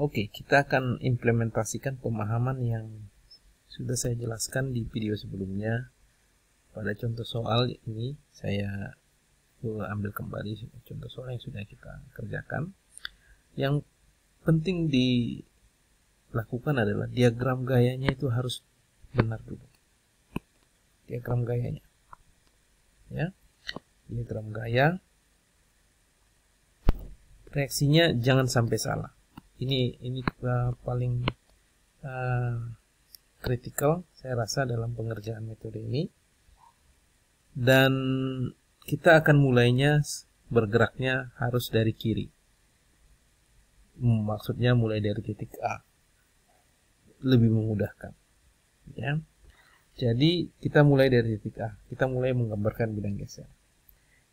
Oke, kita akan implementasikan pemahaman yang sudah saya jelaskan di video sebelumnya. Pada contoh soal ini saya ambil kembali contoh soal yang sudah kita kerjakan. Yang penting dilakukan adalah diagram gayanya itu harus benar dulu. Diagram gayanya, ya, diagram gaya. Reaksinya jangan sampai salah. Ini paling kritikal saya rasa dalam pengerjaan metode ini. Dan kita akan mulainya bergeraknya harus dari kiri. Maksudnya mulai dari titik A. Lebih memudahkan. Ya. Jadi kita mulai dari titik A. Kita mulai menggambarkan bidang geser.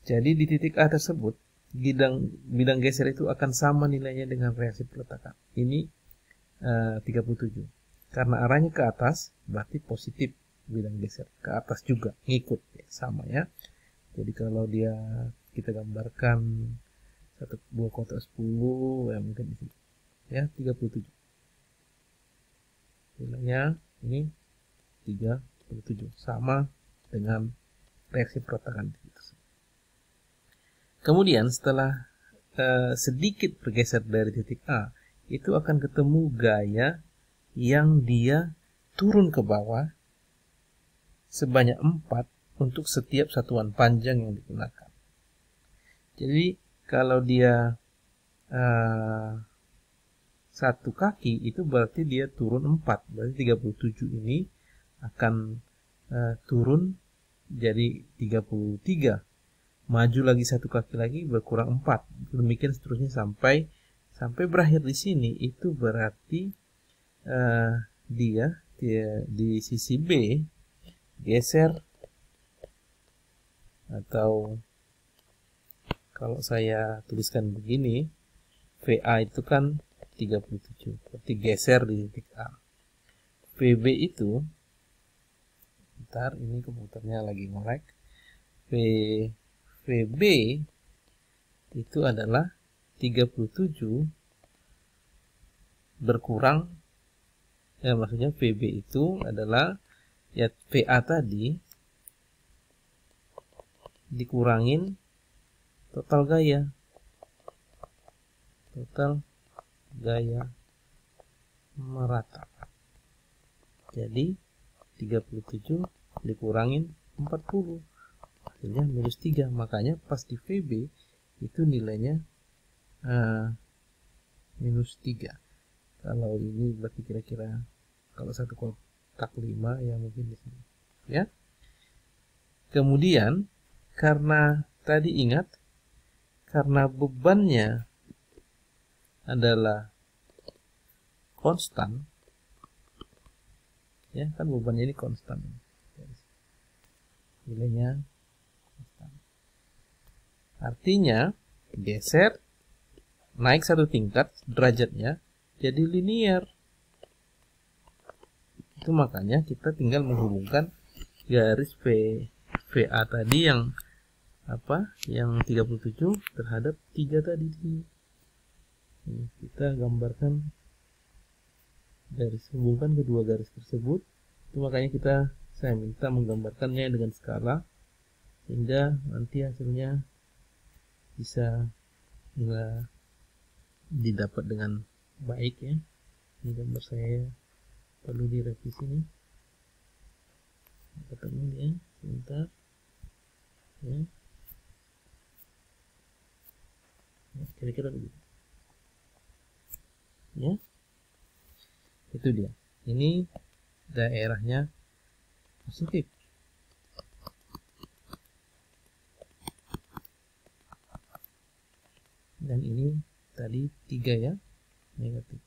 Jadi di titik A tersebut, bidang geser itu akan sama nilainya dengan reaksi peletakan. Ini 37. Karena arahnya ke atas, berarti positif bidang geser. Ke atas juga, ngikut. Ya, sama ya. Jadi kalau kita gambarkan satu buah kotak 10, ya mungkin di sini. Ya, 37. Nilainya ini 37. Sama dengan reaksi peletakan tersebut. Kemudian setelah sedikit bergeser dari titik A, itu akan ketemu gaya yang dia turun ke bawah sebanyak 4 untuk setiap satuan panjang yang digunakan. Jadi kalau dia satu kaki, itu berarti dia turun 4. Berarti 37 ini akan turun jadi 33. Maju lagi satu kaki lagi berkurang 4. Demikian seterusnya sampai berakhir di sini. Itu berarti dia di sisi B geser, atau kalau saya tuliskan begini, VA itu kan 37, berarti geser di titik A. VB itu, bentar, ini komputernya lagi nge-lag. VB itu adalah 37 berkurang, ya maksudnya VB itu adalah ya VA tadi dikurangin total gaya. Total gaya merata. Jadi 37 dikurangin 40. Hasilnya minus 3. Makanya pas di VB itu nilainya minus 3. Kalau ini berarti kira-kira kalau satu kotak 5 ya mungkin di sini. Ya. Kemudian karena tadi ingat, karena bebannya adalah konstan, ya kan bebannya ini konstan, nilainya konstan. Artinya geser naik satu tingkat derajatnya jadi linear. Itu makanya kita tinggal menghubungkan garis VA tadi yang yang 37 terhadap 3 tadi. Ini kita gambarkan garis, hubungkan kedua garis tersebut. Itu makanya saya minta menggambarkannya dengan skala sehingga nanti hasilnya bisa didapat dengan baik ya. Ini gambar saya perlu direvisi nih. Ketemu ya, sebentar ya. Kira-kira begitu ya. Itu dia, ini daerahnya positif, dan ini tadi 3 ya, negatif.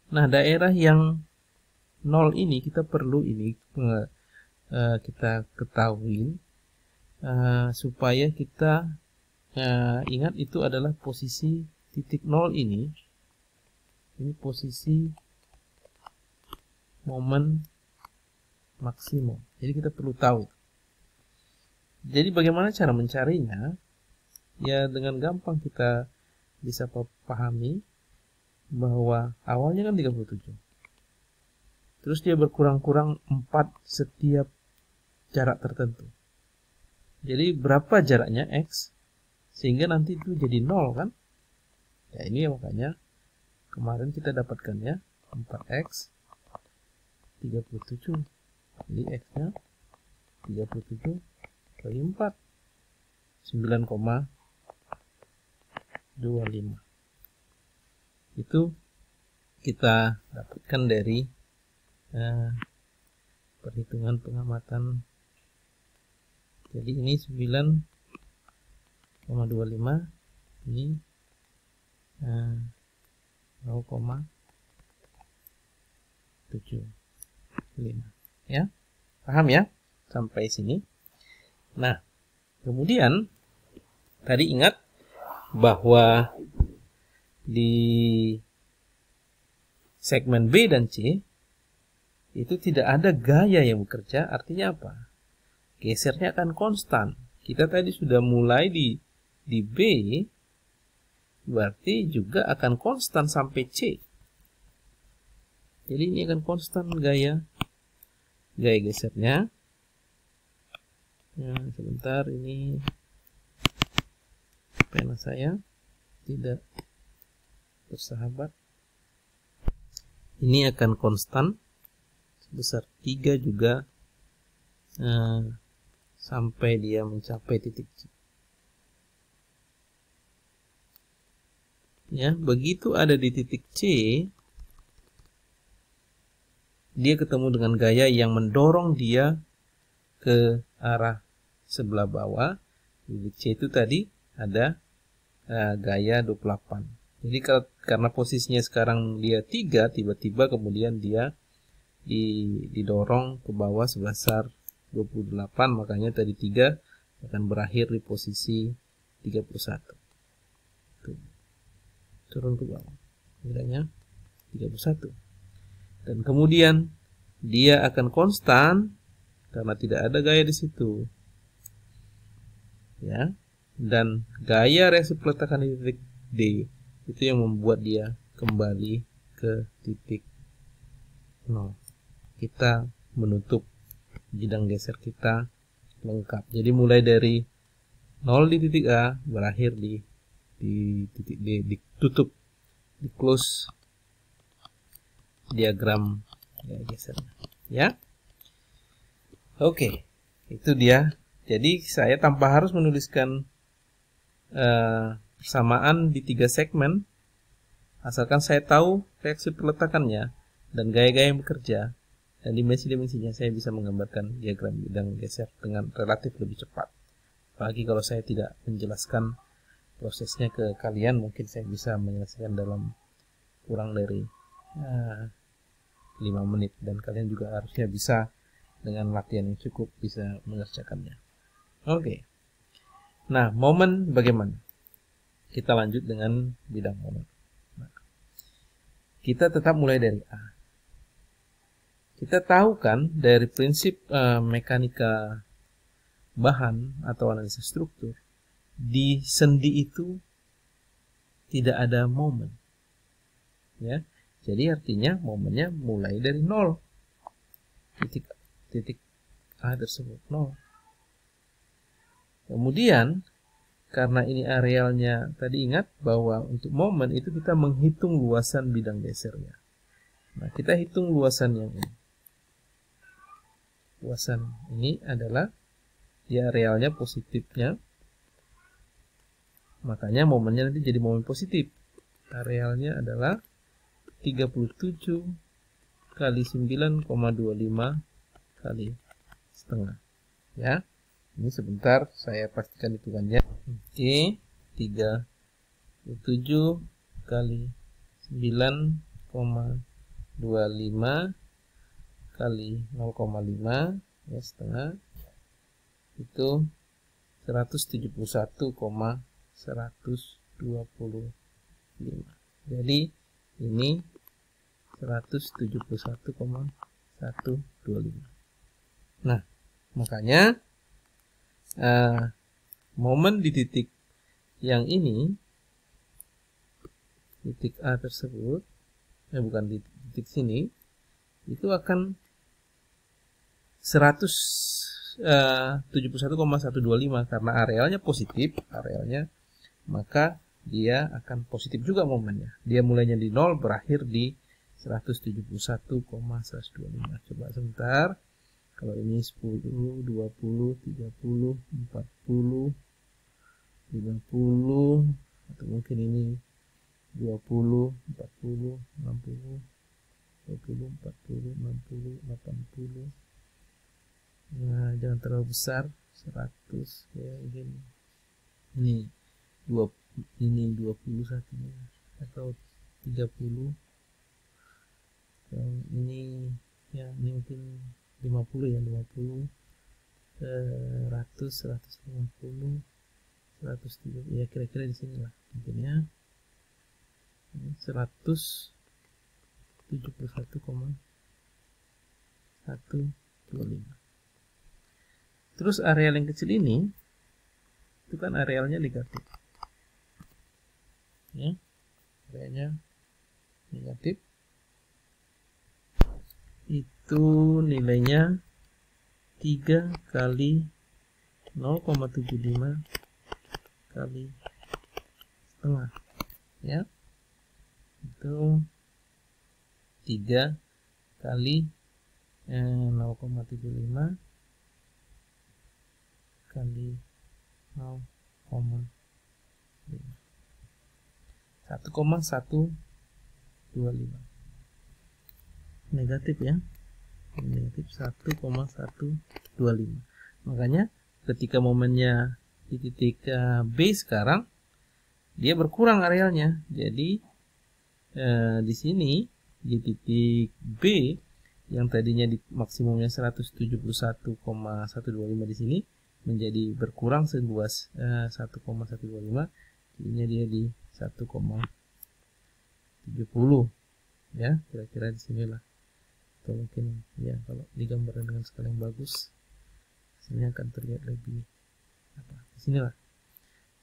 Nah, daerah yang 0 ini kita perlu kita ketahui supaya kita ingat itu adalah posisi titik 0 ini posisi momen maksimum. Jadi kita perlu tahu. Jadi bagaimana cara mencarinya? Ya dengan gampang kita bisa pahami bahwa awalnya kan 37. Terus dia berkurang-kurang 4 setiap jarak tertentu. Jadi berapa jaraknya X sehingga nanti itu jadi 0 kan? Ya ini makanya kemarin kita dapatkannya 4X 37. Jadi X-nya 37 kali 4 9,25. Itu kita dapatkan dari perhitungan pengamatan. Jadi ini 9,25, ini 0,75. Ya, paham ya sampai sini? Nah, kemudian tadi ingat bahwa di segmen B dan C itu tidak ada gaya yang bekerja. Artinya apa? Gesernya akan konstan. Kita tadi sudah mulai di B, berarti juga akan konstan sampai C. Jadi ini akan konstan gaya gesernya. Ya, sebentar, ini pena saya tidak bersahabat. Ini akan konstan sebesar 3 juga sampai dia mencapai titik C. Ya, begitu ada di titik C, dia ketemu dengan gaya yang mendorong dia ke arah sebelah bawah. Titik C itu tadi ada gaya 28. Jadi karena posisinya sekarang dia 3, tiba-tiba kemudian dia didorong ke bawah sebesar 28, makanya tadi 3 akan berakhir di posisi 31. Tuh. Turun ke bawah, nilainya 31. Dan kemudian dia akan konstan karena tidak ada gaya di situ. Ya. Dan gaya reaksi peletakan di titik D itu yang membuat dia kembali ke titik 0. Kita menutup bidang geser kita lengkap. Jadi mulai dari 0 di titik A, berakhir di titik D, ditutup, di close diagram gesernya. Ya. Oke, itu dia. Jadi saya tanpa harus menuliskan persamaan di 3 segmen, asalkan saya tahu reaksi peletakannya dan gaya-gaya yang bekerja dan dimensi-dimensinya, saya bisa menggambarkan diagram bidang geser dengan relatif lebih cepat. Apalagi kalau saya tidak menjelaskan prosesnya ke kalian, mungkin saya bisa menyelesaikan dalam kurang dari 5 menit, dan kalian juga harusnya bisa dengan latihan yang cukup bisa mengerjakannya. Oke. Nah, momen bagaimana? Kita lanjut dengan bidang momen. Nah, kita tetap mulai dari A. Kita tahu kan dari prinsip mekanika bahan atau analisis struktur, di sendi itu tidak ada momen. Ya. Jadi artinya momennya mulai dari 0. Titik A tersebut 0. Kemudian karena ini arealnya, tadi ingat bahwa untuk momen itu kita menghitung luasan bidang gesernya. Nah, kita hitung luasan yang ini. Luasan ini adalah dia arealnya positifnya. Makanya momennya nanti jadi momen positif. Arealnya adalah 37 kali 9,25 kali setengah. Ya. Ini sebentar saya pastikan hitungannya. Oke, 37 kali 9,25 kali 0,5 ya setengah itu 171,125. Jadi ini 171,125. Nah, makanya momen di titik yang ini titik A tersebut, bukan di titik sini, itu akan 171,125 karena arealnya positif, maka dia akan positif juga momennya. Dia mulainya di 0, berakhir di 171,125. Coba sebentar. Kalau ini 10, 20, 30, 40, 50, atau mungkin ini 20, 40, 60, 20, 40, 60, 80. Nah, jangan terlalu besar, 100 ya, ini 21 atau 30. Ini ya, ini mungkin 50 ya, 50, 100, 150, 130 ya, kira-kira di sini lah mungkin ya. 171,125. Terus areal yang kecil ini itu kan arealnya negatif ya, arealnya negatif, itu nilainya 3 kali 0,75 kali setengah ya, itu 3 kali 0,75 kali 0,5, 1,125 negatif ya, negatif 1,125. Makanya ketika momennya di titik B sekarang, dia berkurang arealnya. Jadi di sini di titik B yang tadinya di maksimumnya 171,125 di sini menjadi berkurang seluas 1,125, jadinya dia di 1,70 ya, kira-kira di sinilah. Atau mungkin ya, kalau digambarkan dengan skala yang bagus hasilnya akan terlihat lebih di sinilah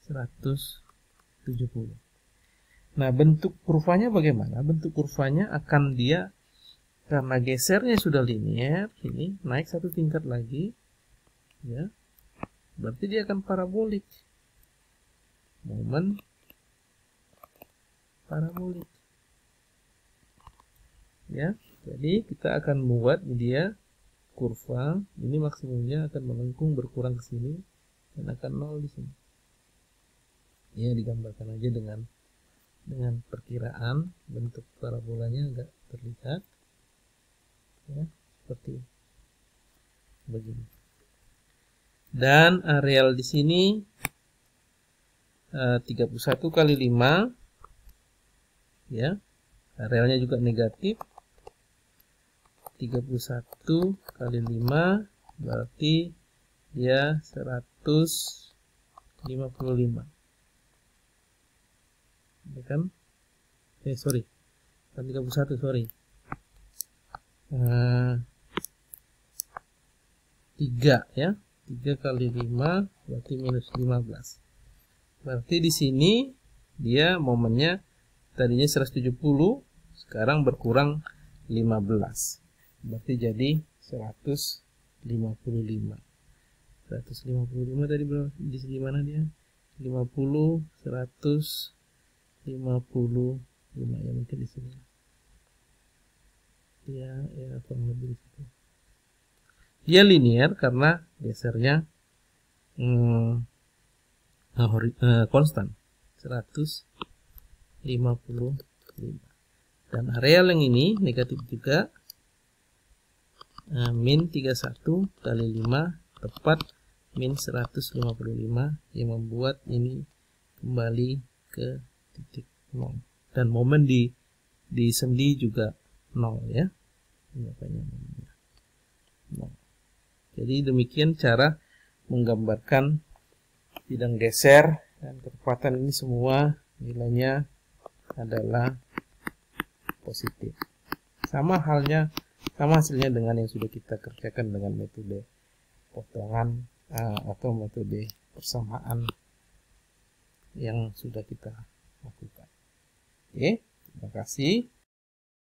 170. Nah, bentuk kurvanya bagaimana? Bentuk kurvanya akan dia, karena gesernya sudah linear, ini naik satu tingkat lagi ya, berarti dia akan parabolik, momen parabolik ya. Jadi kita akan buat dia kurva ini, maksimumnya akan melengkung berkurang ke sini dan akan 0 di sini ya. Digambarkan aja dengan perkiraan bentuk parabolanya agak terlihat ya, seperti begini. Dan areal di sini 31 kali 5 ya, arealnya juga negatif. 31 kali 5 berarti dia 155 ya kan, sorry, kan 31, sorry, 3 ya, 3 kali 5 berarti minus 15. Berarti di sini dia momennya tadinya 170, sekarang berkurang 15. Berarti jadi 155. 155 tadi berapa? Di sini mana dia? 50, 155 ya, mungkin di sini. Ya kurang lebih di situ. Dia linear karena gesernya konstan 155. Dan areal yang ini negatif juga, min 31 kali 5 tepat min 155, yang membuat ini kembali ke titik 0. Dan momen di sendi juga 0 ya. Makanya 0. Jadi demikian cara menggambarkan bidang geser, dan kecepatan ini semua nilainya adalah positif. Sama hasilnya dengan yang sudah kita kerjakan dengan metode potongan atau metode persamaan yang sudah kita lakukan. Oke, terima kasih.